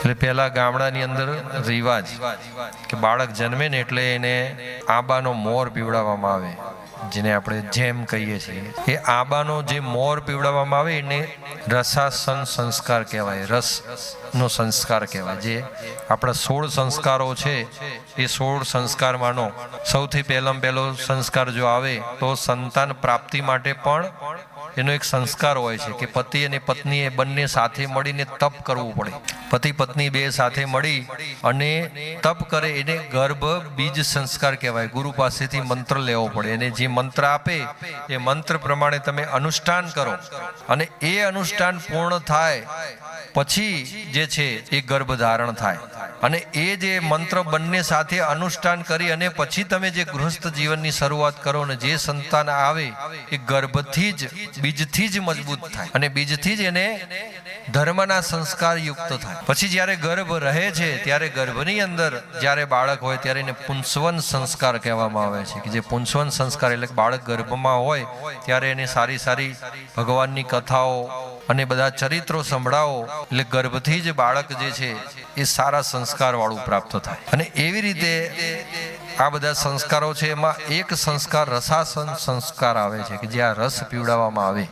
એટલે પહેલા ગામડાની અંદર રિવાજ કે બાળક જન્મે ને એટલે એને આંબાનો મોર પીવડાવવામાં આવે, જેને આપણે જેમ કહીએ છીએ. એ આંબાનો જે મોર પીવડાવવામાં આવે એને રસાસન સંસ્કાર કહેવાય, રસનો સંસ્કાર કહેવાય. જે આપણા 16 સંસ્કારો છે એ 16 સંસ્કારમાંનો સૌથી પહેલો સંસ્કાર જો આવે તો સંતાન પ્રાપ્તિ માટે પણ એનો એક સંસ્કાર હોય છે કે પતિ અને પત્ની એ બંને સાથે મળીને તપ કરવું પડે. પતિ પત્ની બે સાથે મળી અને તપ કરે એને ગર્ભ બીજ સંસ્કાર કહેવાય. ગુરુ પાસેથી મંત્ર લેવો પડે અને જે મંત્ર આપે એ મંત્ર પ્રમાણે તમે અનુષ્ઠાન કરો અને એ અનુષ્ઠાન પૂર્ણ થાય પછી જે છે એ ગર્ભ ધારણ થાય. અને એ જે મંત્ર બંને સાથે અનુષ્ઠાન કરી અને પછી તમે જે ગૃહસ્થ જીવનની શરૂઆત કરો ને જે સંતાન આવે એ ગર્ભથી જ બીજથી જ મજબૂત થાય અને બીજથી જ એને ધર્મના સંસ્કાર યુક્ત થાય. પછી જ્યારે ગર્ભ રહે છે ત્યારે ગર્ભની અંદર જ્યારે બાળક હોય ત્યારે એને પુંસવન સંસ્કાર કહેવામાં આવે છે કે જે પુંસવન સંસ્કાર એટલે બાળક ગર્ભમાં હોય ત્યારે એને સારી સારી ભગવાનની કથાઓ અને બધા ચરિત્રો સંભળાવો એટલે ગર્ભથી જ બાળક જે છે એ સારા સંસ્કાર વાળું પ્રાપ્ત થાય. અને એવી રીતે આ બધા સંસ્કારો છે એમાં એક સંસ્કાર રસાસન સંસ્કાર આવે છે કે જે આ રસ પીવડાવવામાં આવે